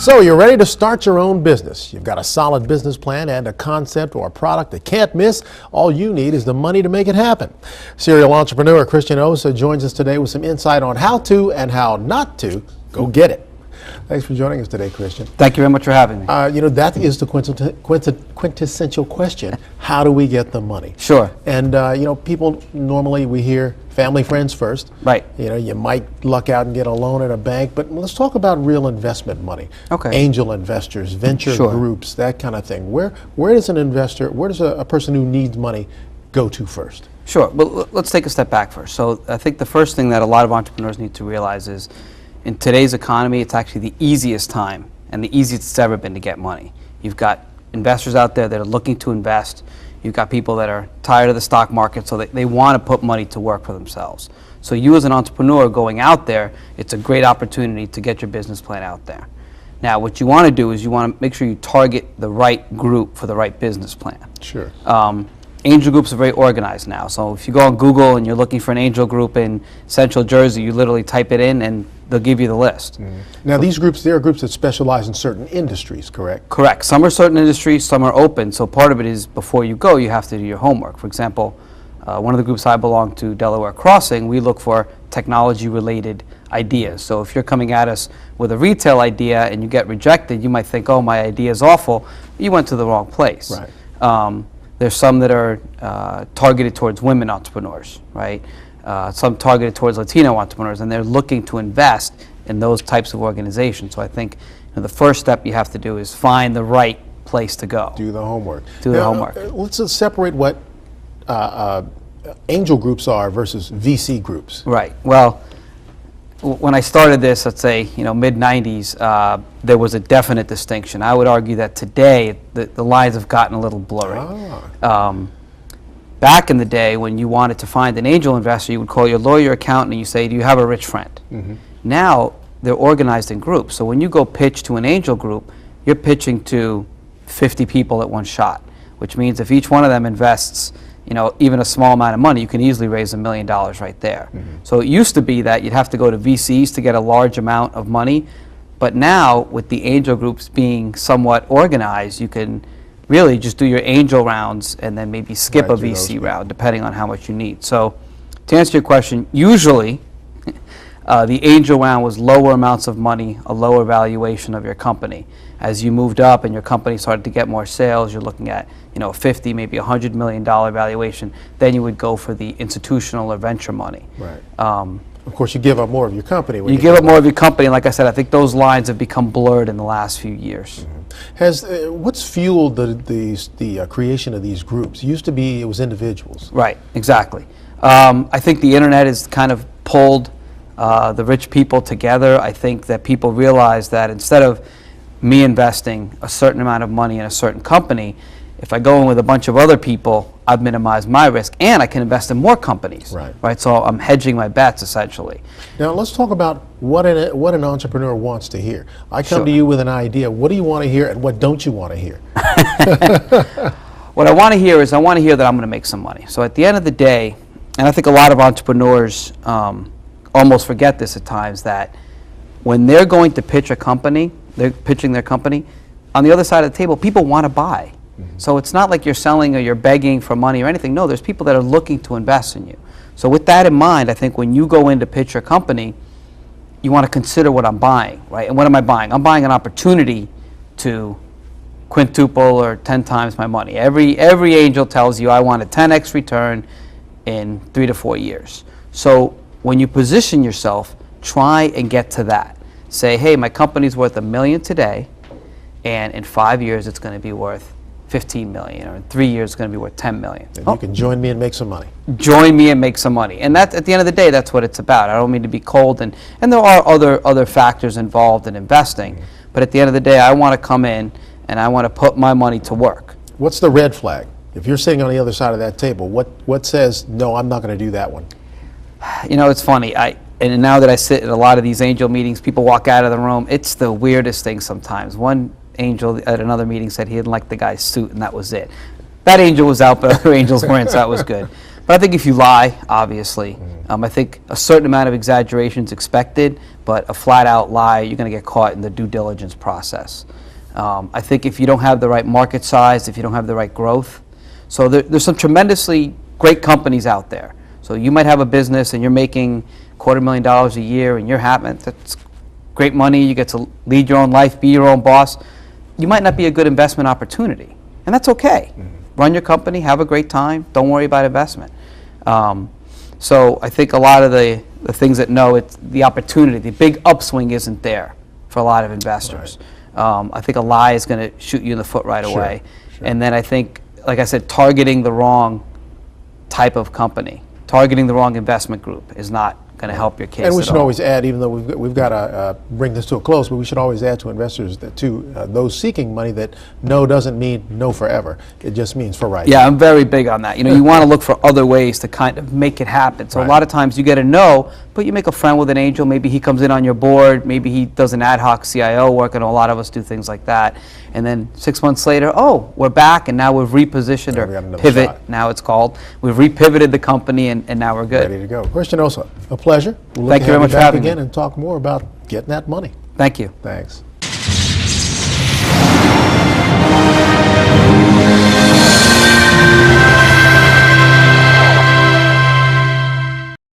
So you're ready to start your own business. You've got a solid business plan and a concept or a product that can't miss. All you need is the money to make it happen. Serial entrepreneur Cristian Ossa joins us today with some insight on how to and how not to go get it. Thanks for joining us today, Cristian. Thank you very much for having me. That is the quintessential question. How do we get the money? Sure. And, people normally, we hear family, friends first. Right. You might luck out and get a loan at a bank, but let's talk about real investment money. Okay. Angel investors, venture Sure. groups, that kind of thing. Where does an investor, where does a person who needs money go to first? Sure. Well, let's take a step back first. So I think the first thing that a lot of entrepreneurs need to realize is in today's economy, it's actually the easiest time and the easiest it's ever been to get money. You've got investors out there that are looking to invest. You've got people that are tired of the stock market, so they want to put money to work for themselves. So you as an entrepreneur going out there, it's a great opportunity to get your business plan out there. Now, what you want to do is you want to make sure you target the right group for the right business plan. Sure. Angel groups are very organized now. So if you go on Google and you're looking for an angel group in Central Jersey, you literally type it in and they'll give you the list. Now, these groups, there are groups that specialize in certain industries, correct? Correct. Some are certain industries, some are open. So part of it is before you go, you have to do your homework. For example, one of the groups I belong to, Delaware Crossing, we look for technology-related ideas. So if you're coming at us with a retail idea and you get rejected, you might think, oh, my idea is awful. You went to the wrong place. Right. There's some that are targeted towards women entrepreneurs, right? Some targeted towards Latino entrepreneurs, and they're looking to invest in those types of organizations. So I think the first step you have to do is find the right place to go. Do the homework. Do the homework. Let's just separate what angel groups are versus VC groups. Right. Well, when I started this, let's say, mid-90s, there was a definite distinction. I would argue that today, the lines have gotten a little blurry. Back in the day, when you wanted to find an angel investor, you would call your lawyer, accountant, and you say, do you have a rich friend? Now, they're organized in groups. So when you go pitch to an angel group, you're pitching to 50 people at one shot, which means if each one of them invests even a small amount of money, you can easily raise $1 million right there. So it used to be that you'd have to go to VCs to get a large amount of money, but now with the angel groups being somewhat organized, you can really just do your angel rounds and then maybe skip a VC round depending on how much you need. So to answer your question, usually the angel round was lower amounts of money, a lower valuation of your company. As you moved up and your company started to get more sales, you're looking at 50, maybe $100 million valuation. Then you would go for the institutional or venture money. Right. Of course, you give up more of your company. You give up more of your company, and like I said, I think those lines have become blurred in the last few years. What's fueled the creation of these groups? It used to be it was individuals. Right. Exactly. I think the internet has kind of pulled the rich people together. I think that people realize that instead of me investing a certain amount of money in a certain company, if I go in with a bunch of other people, I've minimized my risk and I can invest in more companies. Right. So I'm hedging my bets essentially. Now let's talk about what an entrepreneur wants to hear. I come to you with an idea. What do you want to hear and what don't you want to hear? What I want to hear is I want to hear that I'm going to make some money. So at the end of the day, and I think a lot of entrepreneurs almost forget this at times, that when they're going to pitch a company, they're pitching their company, on the other side of the table, people want to buy. So it's not like you're selling or you're begging for money or anything. No, there's people that are looking to invest in you. So with that in mind, I think when you go in to pitch your company, you want to consider what I'm buying, right? And what am I buying? I'm buying an opportunity to quintuple or 10 times my money. Every angel tells you I want a 10x return in 3 to 4 years. So when you position yourself, try and get to that. Say, hey, my company's worth $1 million today, and in 5 years it's going to be worth $15 million, or in 3 years it's going to be worth $10 million. And you can join me and make some money. Join me and make some money. And that, at the end of the day, that's what it's about. I don't mean to be cold, and there are other factors involved in investing, but at the end of the day, I want to come in and I want to put my money to work. What's the red flag? If you're sitting on the other side of that table, what says, no, I'm not going to do that one? It's funny. And now that I sit at a lot of these angel meetings, people walk out of the room. It's the weirdest thing sometimes. One angel at another meeting said he didn't like the guy's suit, and that was it. That angel was out, but other angels weren't, so that was good. But I think if you lie, obviously, I think a certain amount of exaggeration is expected, but a flat-out lie, you're going to get caught in the due diligence process. I think if you don't have the right market size, if you don't have the right growth, so there's some tremendously great companies out there. So you might have a business and you're making $250,000 a year and you're happy, that's great money, you get to lead your own life, be your own boss. You might not be a good investment opportunity, and that's okay. Run your company, have a great time, don't worry about investment. So I think a lot of the things that know it's the opportunity, the big upswing isn't there for a lot of investors. Right. I think a lie is going to shoot you in the foot right away. Sure. And then I think, like I said, targeting the wrong type of company, targeting the wrong investment group is not going to help your case. And we should always add, even though we've got to bring this to a close, but we should always add to investors that those seeking money that no doesn't mean no forever. It just means for right. Yeah, I'm very big on that. You know, you want to look for other ways to kind of make it happen. So a lot of times you get a no, but you make a friend with an angel. Maybe he comes in on your board. Maybe he does an ad hoc CIO work, and a lot of us do things like that. And then 6 months later, oh, we're back, and now we've repositioned or pivot. Shot. Now it's called. We've repivoted the company, and now we're good. Ready to go. Cristian Ossa, a pleasure. Thank you very much for having me. Again and talk more about getting that money. Thank you. Thanks.